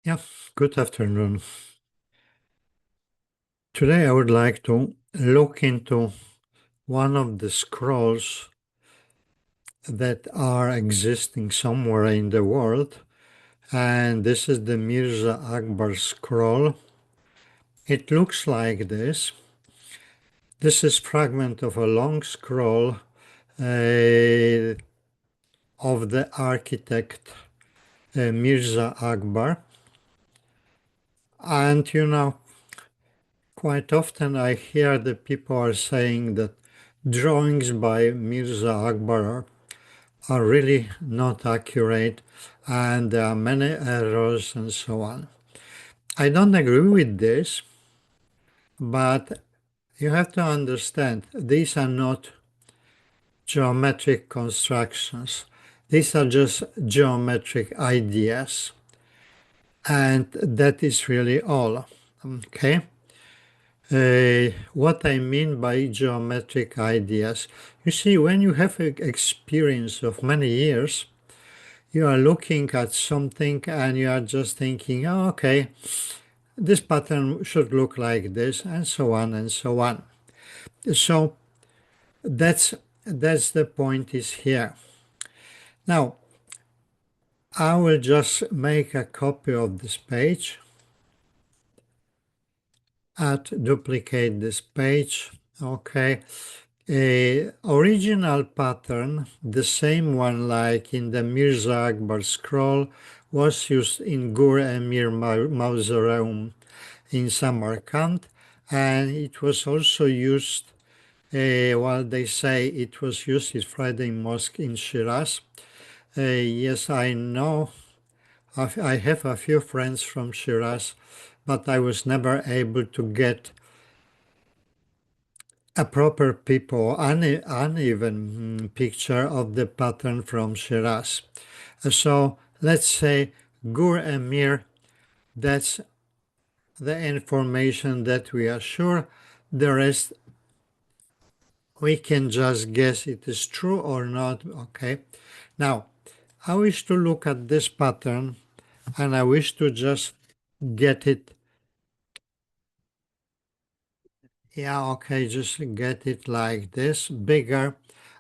Yeah, good afternoon. Today I would like to look into one of the scrolls that are existing somewhere in the world, and this is the Mirza Akbar scroll. It looks like this. This is fragment of a long scroll uh, of the architect Mirza Akbar. And quite often I hear the people are saying that drawings by Mirza Akbar are really not accurate and there are many errors and so on. I don't agree with this, but you have to understand these are not geometric constructions. These are just geometric ideas, and that is really all. Okay? What I mean by geometric ideas, you see, when you have an experience of many years, you are looking at something and you are just thinking, oh, okay, this pattern should look like this, and so on and so on. So that's the point is here. Now, I will just make a copy of this page, duplicate this page, okay. A original pattern, the same one like in the Mirza Akbar scroll, was used in Gur Emir Mausoleum in Samarkand, and it was also used, well, they say it was used in Friday Mosque in Shiraz. Yes, I know. I have a few friends from Shiraz, but I was never able to get a proper people, uneven picture of the pattern from Shiraz. So let's say Gur Emir, that's the information that we are sure. The rest we can just guess it is true or not. Okay. Now, I wish to look at this pattern and I wish to just get it. Yeah, okay, just get it like this, bigger,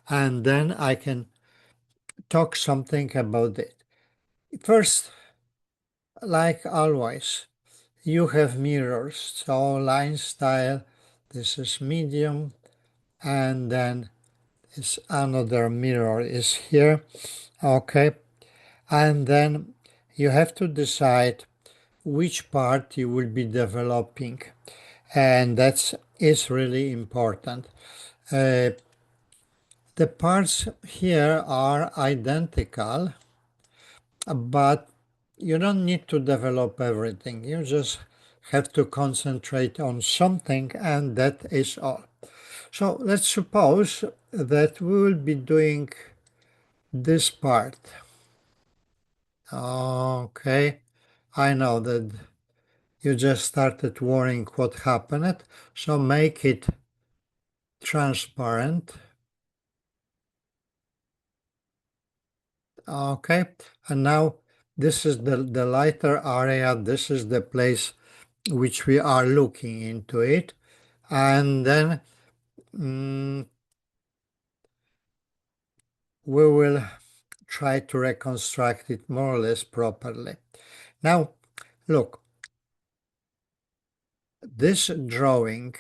and then I can talk something about it. First, like always, you have mirrors. So line style, this is medium, and then is another mirror is here. Okay. And then you have to decide which part you will be developing. And that is really important. Uh, the parts here are identical, but you don't need to develop everything. You just have to concentrate on something, and that is all. So let's suppose that we will be doing this part. Okay, I know that you just started worrying what happened, so make it transparent. Okay, and now this is the lighter area. This is the place which we are looking into it, and then we will try to reconstruct it more or less properly. Now, look, this drawing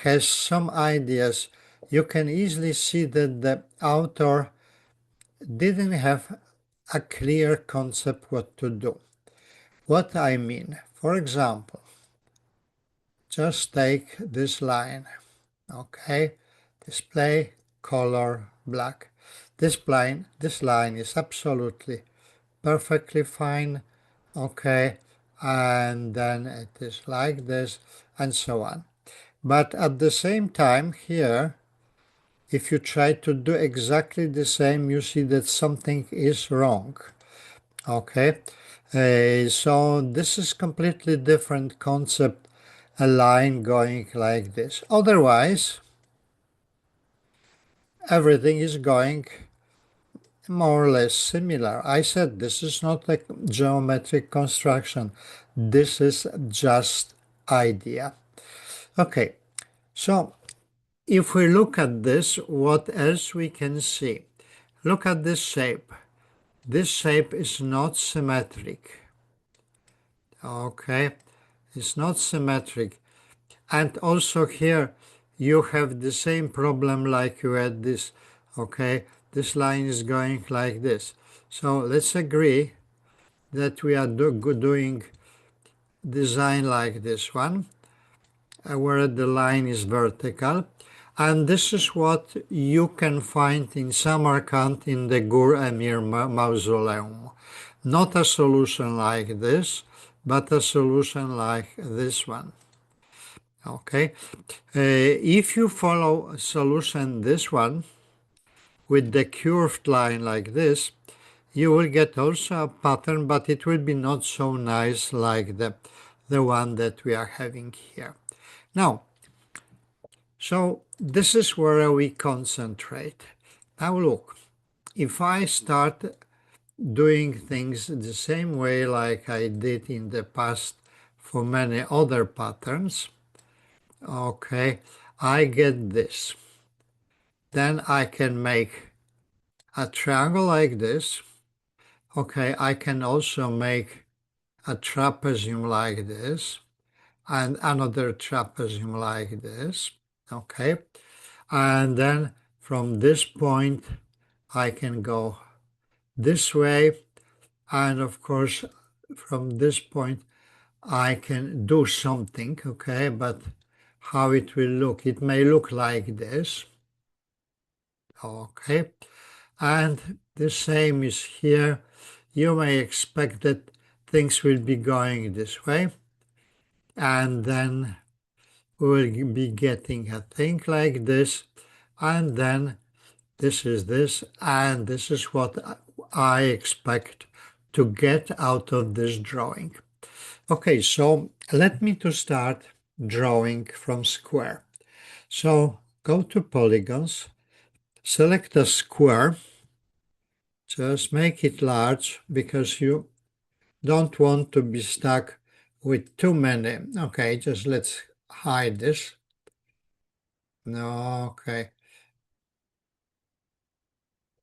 has some ideas. You can easily see that the author didn't have a clear concept what to do. What I mean, for example, just take this line, okay? Display color black. This line is absolutely perfectly fine, okay? And then it is like this and so on. But at the same time here, if you try to do exactly the same, you see that something is wrong. Okay, so this is completely different concept, a line going like this. Otherwise, everything is going more or less similar. I said this is not a geometric construction. This is just idea. Okay, so if we look at this, what else we can see? Look at this shape. This shape is not symmetric. Okay, it's not symmetric. And also here you have the same problem like you had this. Okay, this line is going like this. So let's agree that we are doing design like this one, where the line is vertical. And this is what you can find in Samarkand in the Gur Emir mausoleum. Not a solution like this, but a solution like this one. Okay, if you follow a solution this one with the curved line like this, you will get also a pattern, but it will be not so nice like the one that we are having here. Now, so this is where we concentrate. Now look, if I start doing things the same way like I did in the past for many other patterns, okay, I get this. Then I can make a triangle like this. Okay, I can also make a trapezium like this and another trapezium like this. Okay, and then from this point I can go this way, and of course from this point I can do something. Okay, but how it will look, it may look like this. Okay, and the same is here. You may expect that things will be going this way, and then we will be getting a thing like this, and then this is this, and this is what I expect to get out of this drawing. Okay, so let me to start drawing from square. So go to polygons, select a square, just make it large because you don't want to be stuck with too many. Okay, just let's hide this. No, okay.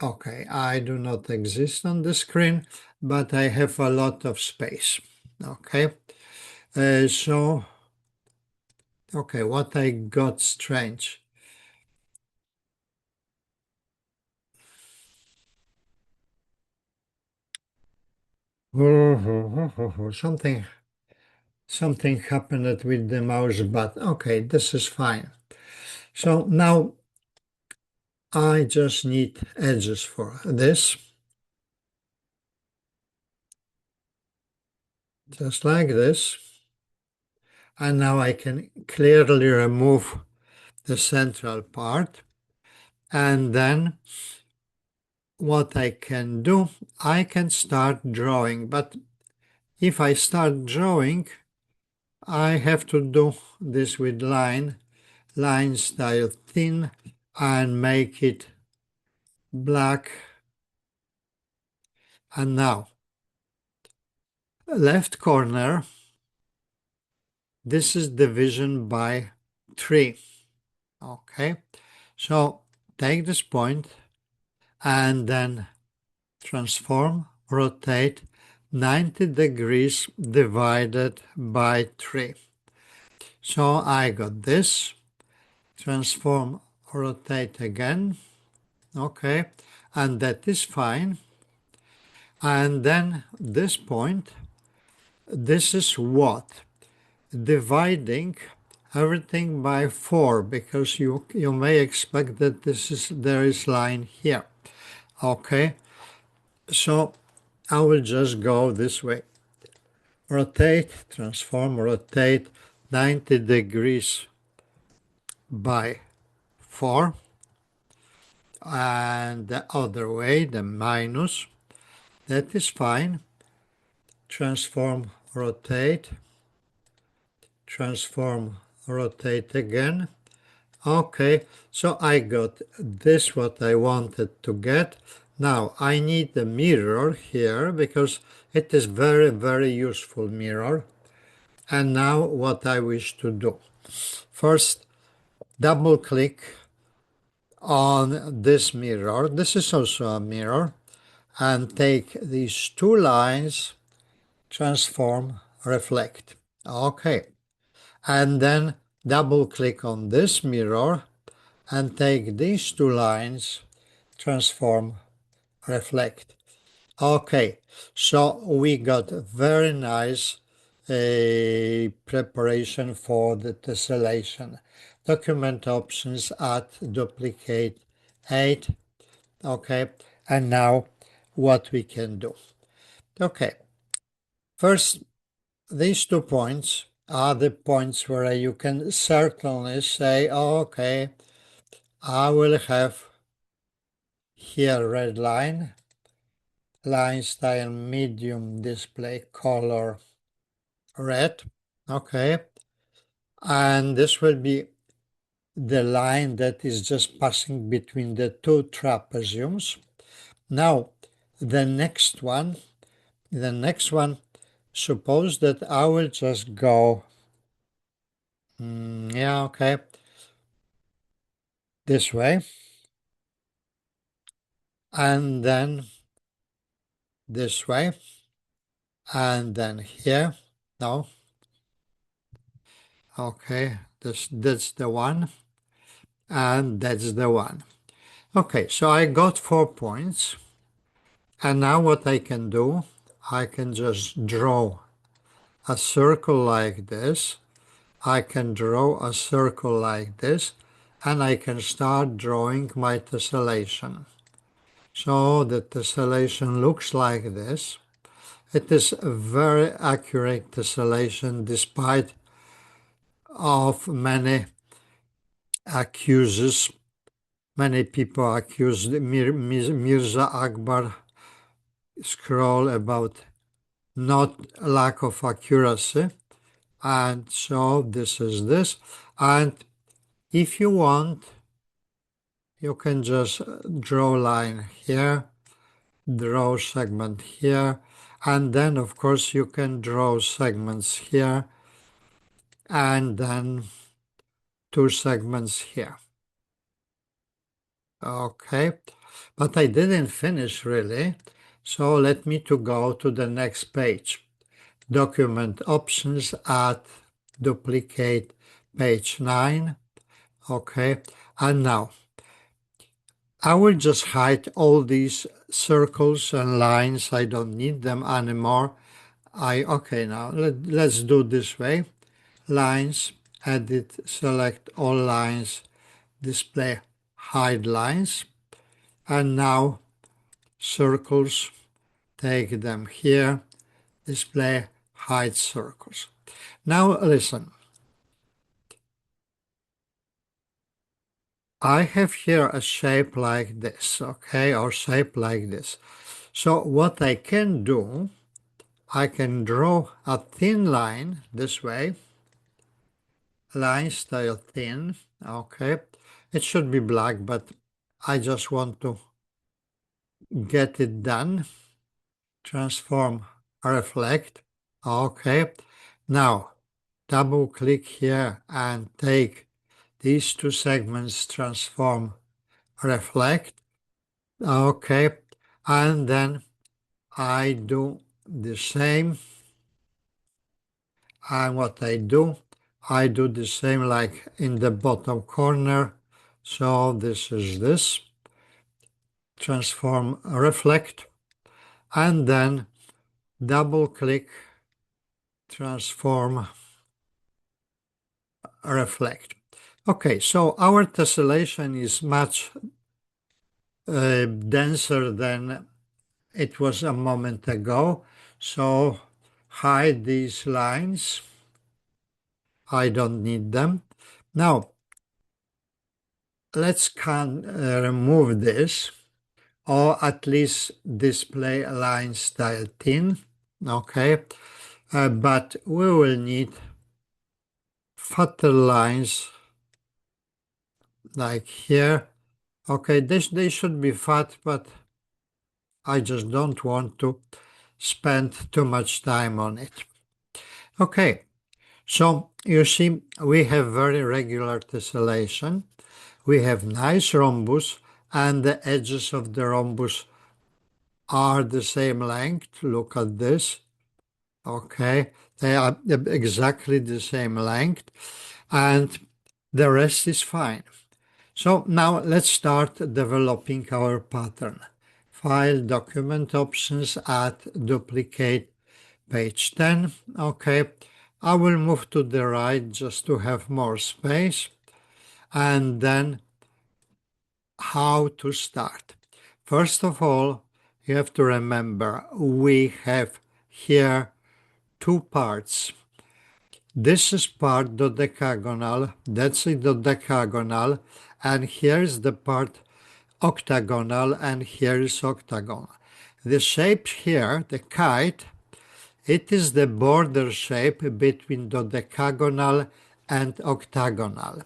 Okay, I do not exist on the screen, but I have a lot of space. Okay, so, okay, what I got strange. Something, something happened with the mouse, but okay, this is fine. So now I just need edges for this, just like this. And now I can clearly remove the central part. And then what I can do, I can start drawing. But if I start drawing, I have to do this with line style thin, and make it black. And now, left corner, this is division by 3. Okay, so take this point and then transform, rotate 90 degrees divided by 3. So I got this, transform, rotate again, okay, and that is fine. And then this point, this is what? Dividing everything by 4, because you may expect that there is line here. Okay, so I will just go this way. Rotate, transform, rotate 90 degrees by 4, and the other way, the minus, that is fine. Transform, rotate, transform, rotate again. Okay, so I got this, what I wanted to get. Now I need the mirror here because it is very, very useful mirror. And now what I wish to do. First, double click on this mirror. This is also a mirror. And take these two lines, transform, reflect. Okay. And then double click on this mirror and take these two lines, transform, reflect. Okay, so we got a very nice preparation for the tessellation. Document options, add, duplicate, 8. Okay, and now what we can do. Okay, first, these 2 points are the points where you can certainly say, oh, okay, I will have here red line, line style medium display color red. Okay. And this will be the line that is just passing between the two trapeziums. Now, the next one, suppose that I will just go, yeah, okay, this way, and then this way, and then here. No, okay, that's the one, and that's the one. Okay, so I got 4 points, and now what I can do, I can just draw a circle like this. I can draw a circle like this, and I can start drawing my tessellation. So the tessellation looks like this. It is a very accurate tessellation despite of many accuses. Many people accuse Mirza Akbar scroll about not lack of accuracy. And so this is this. And if you want, you can just draw line here, draw segment here, and then of course you can draw segments here, and then two segments here. Okay, but I didn't finish really, so let me to go to the next page. Document options, add, duplicate, page 9. Okay, and now I will just hide all these circles and lines. I don't need them anymore. Okay, now let's do this way. Lines, edit, select all lines, display, hide lines. And now circles, take them here, display, hide circles. Now listen, I have here a shape like this, okay, or shape like this. So what I can do, I can draw a thin line this way, line style thin, okay. It should be black, but I just want to get it done. Transform, reflect, okay. Now, double click here and take these two segments, transform, reflect, okay. And then I do the same. And what I do the same like in the bottom corner. So this is this, transform, reflect, and then double click, transform, reflect. Okay, so our tessellation is much denser than it was a moment ago. So hide these lines. I don't need them. Now, let's remove this, or at least display line style thin. Okay, but we will need fatter lines like here. Okay, they should be fat, but I just don't want to spend too much time on it. Okay, so you see, we have very regular tessellation. We have nice rhombus, and the edges of the rhombus are the same length. Look at this. Okay, they are exactly the same length, and the rest is fine. So now let's start developing our pattern. File, document options, add, duplicate, page 10. Okay, I will move to the right just to have more space. And then how to start. First of all, you have to remember we have here two parts. This is part dodecagonal, that's a dodecagonal, and here's the part octagonal, and here is octagon. The shape here, the kite, it is the border shape between dodecagonal and octagonal.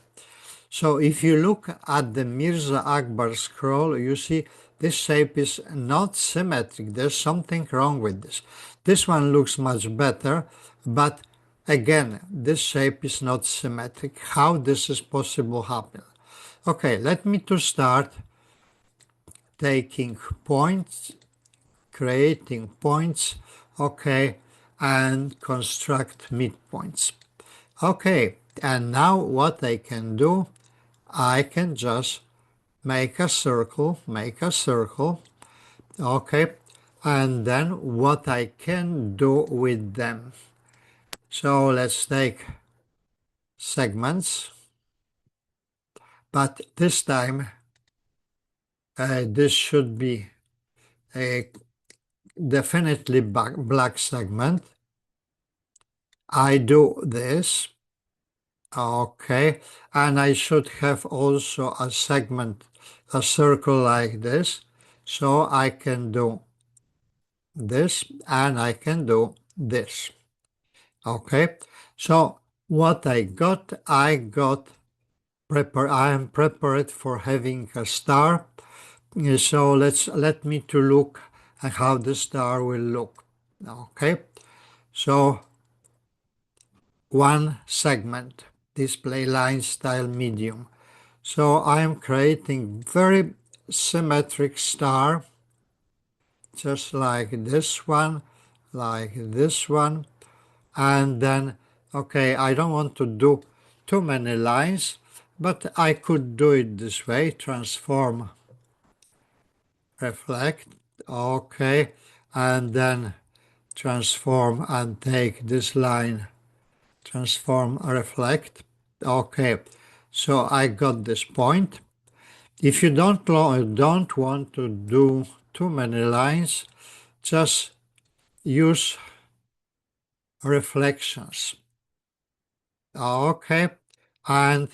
So if you look at the Mirza Akbar scroll, you see this shape is not symmetric. There's something wrong with this. This one looks much better, but again, this shape is not symmetric. How this is possible happen? Okay, let me to start taking points, creating points, okay, and construct midpoints. Okay, and now what I can do, I can just make a circle, okay, and then what I can do with them. So let's take segments, but this time this should be a definitely black segment. I do this, okay, and I should have also a segment, a circle like this, so I can do this and I can do this. Okay, so what I got I am prepared for having a star. So let me to look at how the star will look. Okay, so one segment, display line style medium. So I am creating very symmetric star, just like this one, and then, okay, I don't want to do too many lines, but I could do it this way, transform, reflect, okay, and then transform and take this line, transform, reflect, okay, so I got this point. If you don't want to do too many lines, just use reflections. Okay, and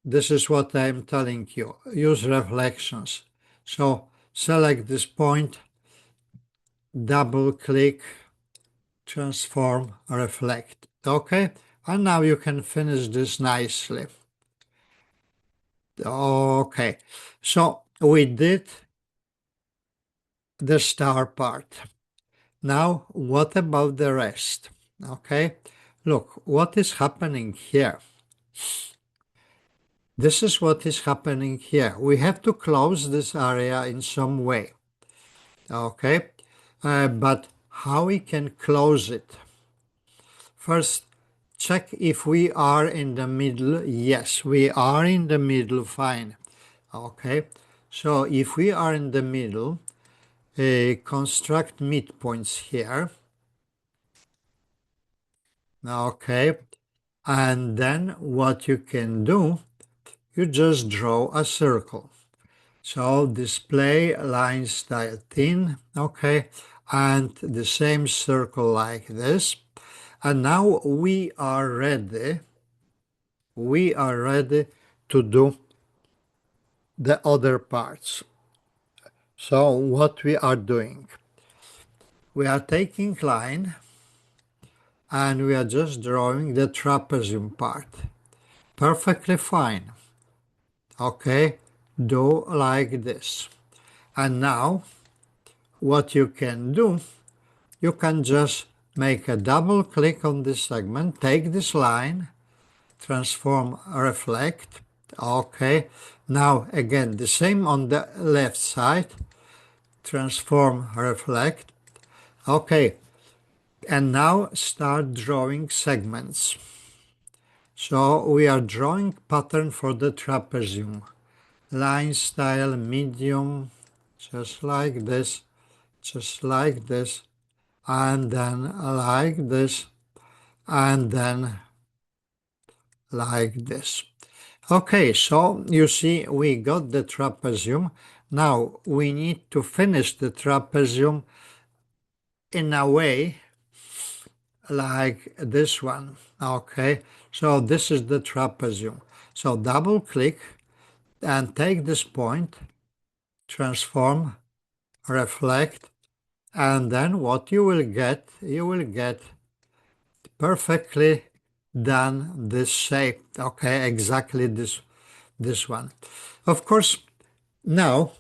this is what I'm telling you. Use reflections. So select this point, double click, transform, reflect. Okay, and now you can finish this nicely. Okay, so we did the star part. Now, what about the rest? Okay, look, what is happening here? This is what is happening here. We have to close this area in some way. Okay, but how we can close it? First, check if we are in the middle. Yes, we are in the middle, fine. Okay, so if we are in the middle, construct midpoints here. Okay, and then what you can do, you just draw a circle. So display line style thin, okay, and the same circle like this. And now we are ready to do the other parts. So what we are doing, we are taking line and we are just drawing the trapezium part. Perfectly fine. Okay, do like this. And now what you can do, you can just make a double click on this segment, take this line, transform, reflect. Okay. Now again, the same on the left side, transform, reflect. Okay. And now start drawing segments. So we are drawing pattern for the trapezium. Line style, medium, just like this, and then like this, and then like this. Okay, so you see we got the trapezium. Now we need to finish the trapezium in a way like this one. Okay, so this is the trapezium. So double click and take this point, transform, reflect, and then what you will get perfectly done this shape. Okay, exactly this one. Of course, now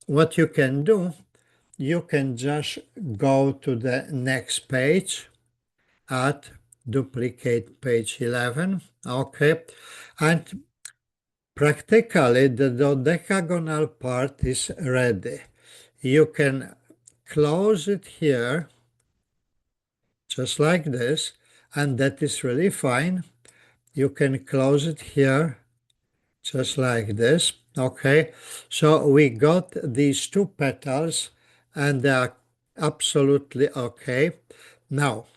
what you can do, you can just go to the next page at duplicate page 11. Okay, and practically the dodecagonal part is ready. You can close it here just like this, and that is really fine. You can close it here just like this. Okay, so we got these two petals and they are absolutely okay. Now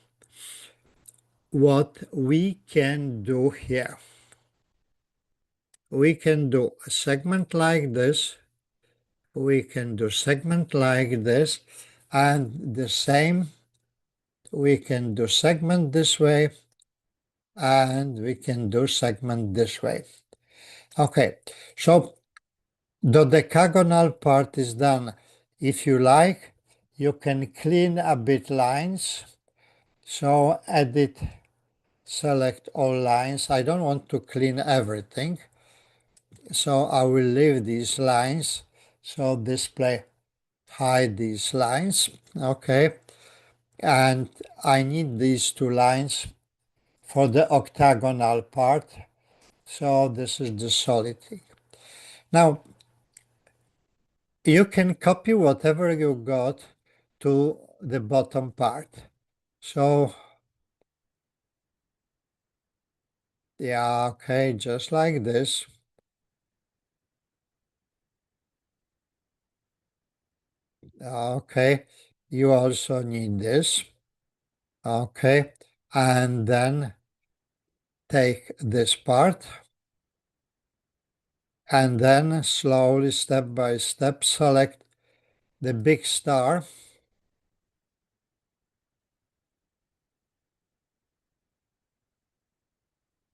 what we can do here, we can do a segment like this, we can do segment like this, and the same, we can do segment this way, and we can do segment this way. Okay, so the decagonal part is done. If you like, you can clean a bit lines. So edit, select all lines. I don't want to clean everything, so I will leave these lines. So display, hide these lines. Okay, and I need these two lines for the octagonal part. So this is the solid thing. Now you can copy whatever you got to the bottom part. So yeah, okay, just like this. Okay, you also need this. Okay, and then take this part and then slowly, step by step, select the big star.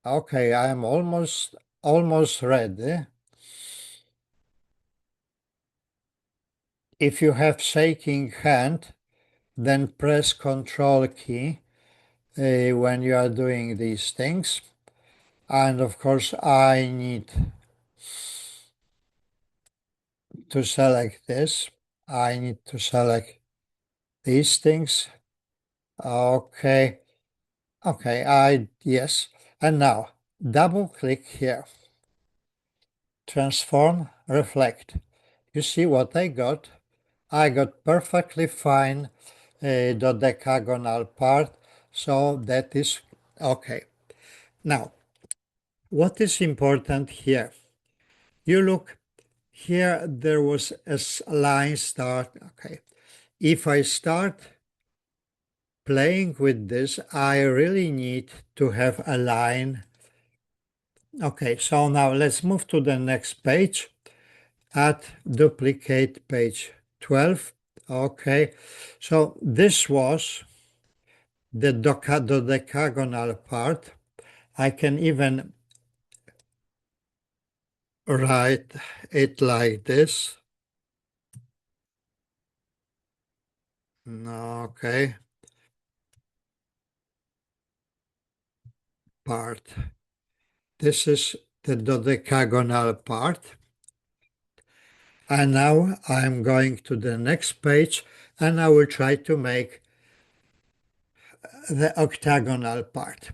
Okay, I am almost ready. If you have shaking hand, then press Control key when you are doing these things. And of course, I need to select this. I need to select these things. Okay. Okay, yes. And now double click here. Transform, reflect. You see what I got? I got perfectly fine the decagonal part, so that is okay. Now, what is important here? You look here, there was a line start. Okay, if I start playing with this, I really need to have a line. Okay, so now let's move to the next page. Add duplicate page 12. Okay, so this was the dodecagonal part. I can even write it like this. Okay, part. This is the dodecagonal part. And now I'm going to the next page and I will try to make the octagonal part.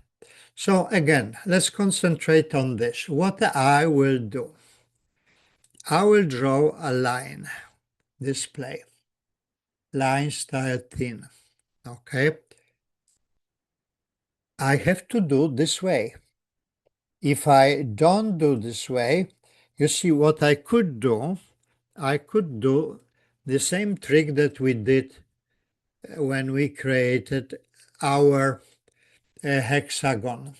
So again, let's concentrate on this. What I will do, I will draw a line, display, line style thin, okay? I have to do this way. If I don't do this way, you see what I could do, I could do the same trick that we did when we created our hexagon.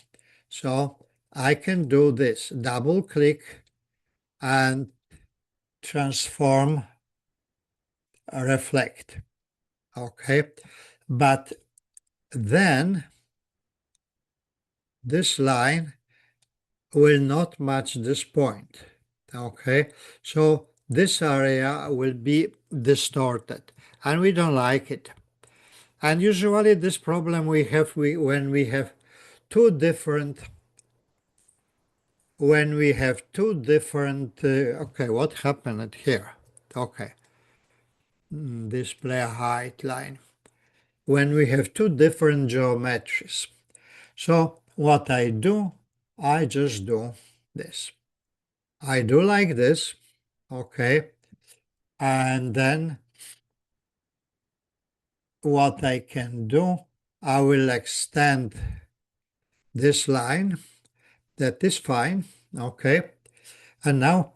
So I can do this, double click and transform reflect. Okay, but then this line will not match this point. Okay, so this area will be distorted and we don't like it. And usually this problem we have when we have two different okay, what happened here? Okay, display height line. When we have two different geometries. So what I do, I just do this. I do like this, okay, and then what I can do, I will extend this line, that is fine, okay, and now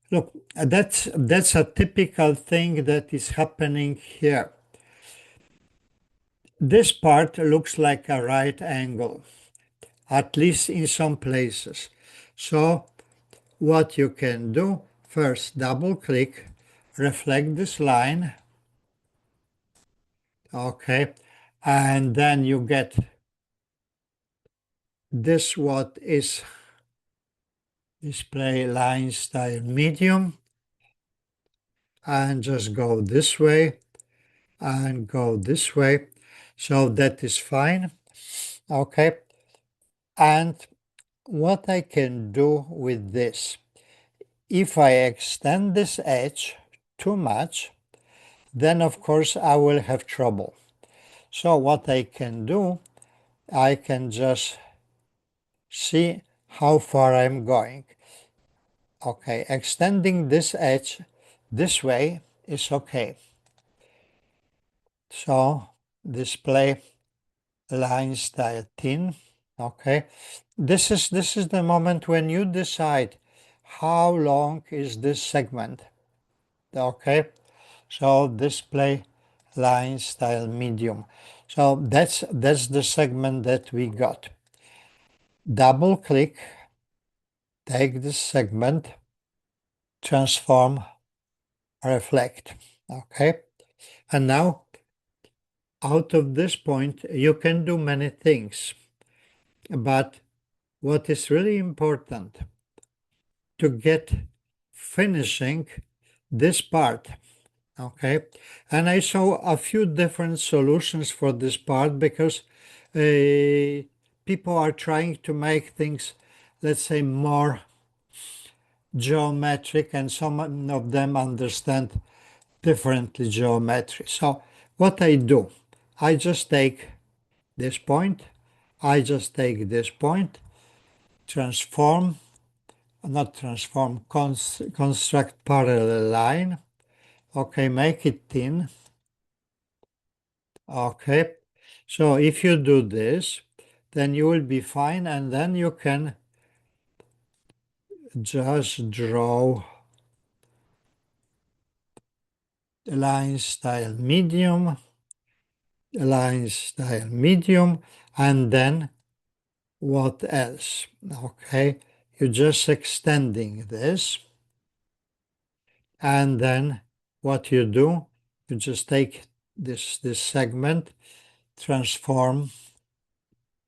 look, that's a typical thing that is happening here. This part looks like a right angle, at least in some places. So what you can do, first double click, reflect this line, okay, and then you get this what is display line style medium, and just go this way and go this way. So that is fine, okay. And what I can do with this, if I extend this edge too much, then of course I will have trouble. So what I can do, I can just see how far I'm going. Okay, extending this edge this way is okay. So display line style thin. Okay, this is the moment when you decide how long is this segment. Okay, so display line style medium. So that's the segment that we got. Double click, take this segment, transform, reflect. Okay, and now out of this point you can do many things, but what is really important to get finishing this part. Okay, and I saw a few different solutions for this part because people are trying to make things, let's say, more geometric, and some of them understand differently geometry. So what I do, I just take this point, I just take this point, transform, not transform, construct parallel line, okay, make it thin, okay. So if you do this, then you will be fine, and then you can just draw line style medium, line style medium, and then what else? Okay, you're just extending this, and then what you do, you just take this segment, transform,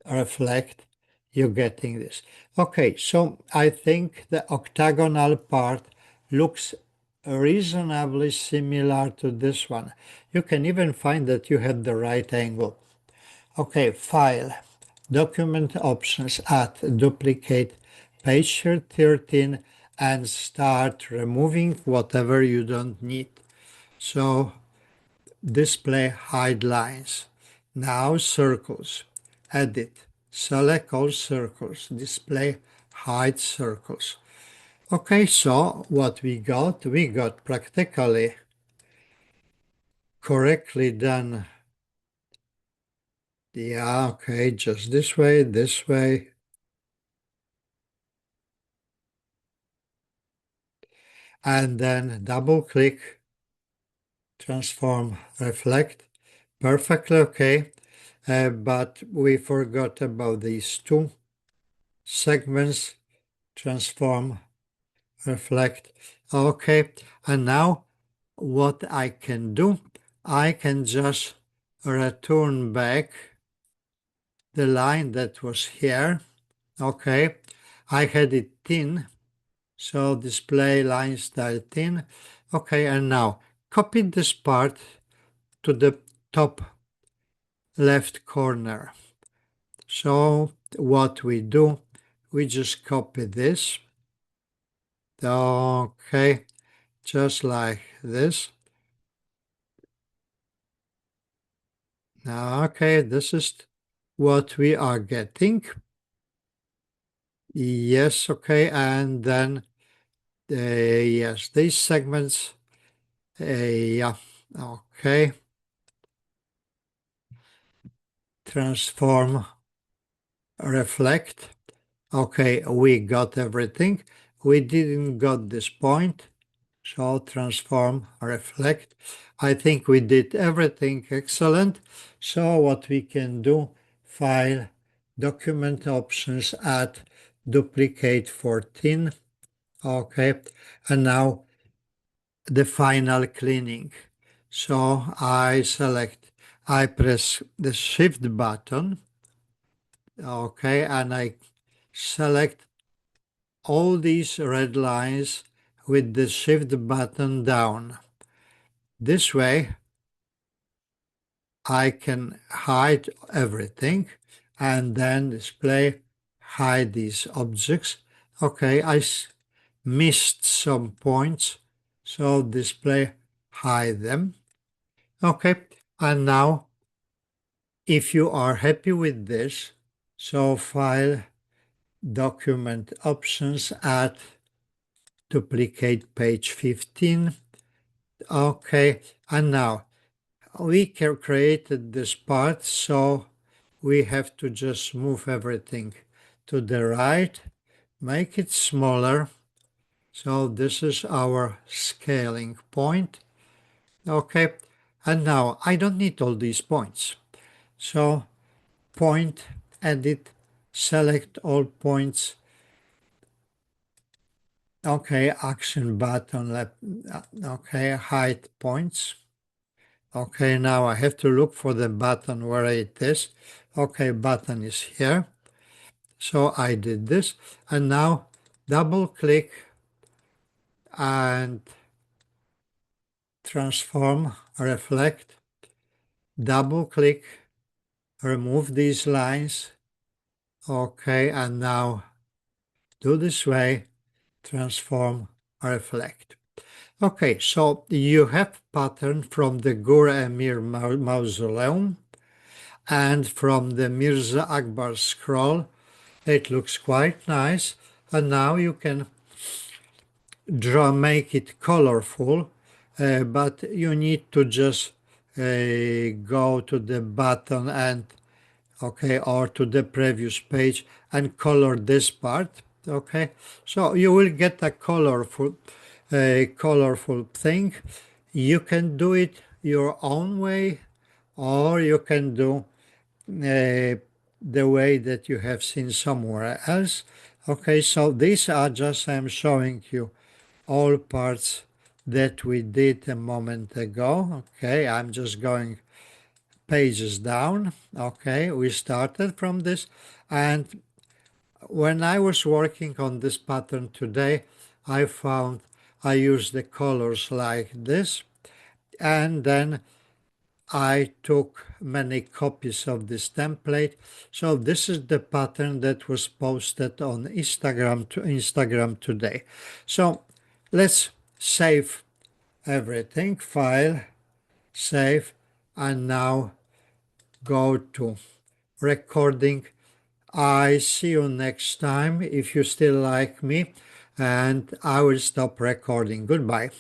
reflect, you're getting this. Okay, so I think the octagonal part looks reasonably similar to this one. You can even find that you have the right angle. Okay, File, Document Options, Add, Duplicate, Page 13, and start removing whatever you don't need. So display hide lines. Now circles. Edit. Select all circles. Display hide circles. Okay, so what we got practically correctly done. Yeah, okay, just this way, this way. And then double click, transform, reflect. Perfectly okay. But we forgot about these two segments, transform, reflect. Okay, and now what I can do, I can just return back the line that was here. Okay, I had it thin, so display line style thin. Okay, and now copy this part to the top left corner. So what we do, we just copy this. Okay, just like this. Okay, this is what we are getting. Yes, okay, and then yes, these segments, yeah, okay, transform, reflect. Okay, we got everything. We didn't got this point, so transform, reflect. I think we did everything excellent. So what we can do, file, document options, add, duplicate 14. Okay, and now the final cleaning. So I press the shift button, okay, and I select all these red lines with the shift button down. This way I can hide everything and then display hide these objects. Okay, I missed some points, so display hide them. Okay, and now if you are happy with this, so file, document options, add, duplicate page 15. Okay, and now we created this part, so we have to just move everything to the right, make it smaller. So this is our scaling point. Okay, and now I don't need all these points. So point, edit, select all points. Okay, action button, okay, hide points. Okay, now I have to look for the button where it is. Okay, button is here. So I did this, and now double click and transform, reflect, double click, remove these lines. Okay, and now do this way, transform, reflect. Okay, so you have pattern from the Gur Emir mausoleum and from the Mirza Akbar scroll. It looks quite nice, and now you can make it colorful, but you need to just go to the button and okay, or to the previous page and color this part. Okay, so you will get a colorful thing. You can do it your own way, or you can do the way that you have seen somewhere else. Okay, so these are just, I'm showing you all parts that we did a moment ago. Okay, I'm just going pages down. Okay, we started from this, and when I was working on this pattern today, I found I used the colors like this, and then I took many copies of this template. So this is the pattern that was posted on Instagram today. So let's save everything, file, save, and now go to recording. I see you next time if you still like me, and I will stop recording. Goodbye.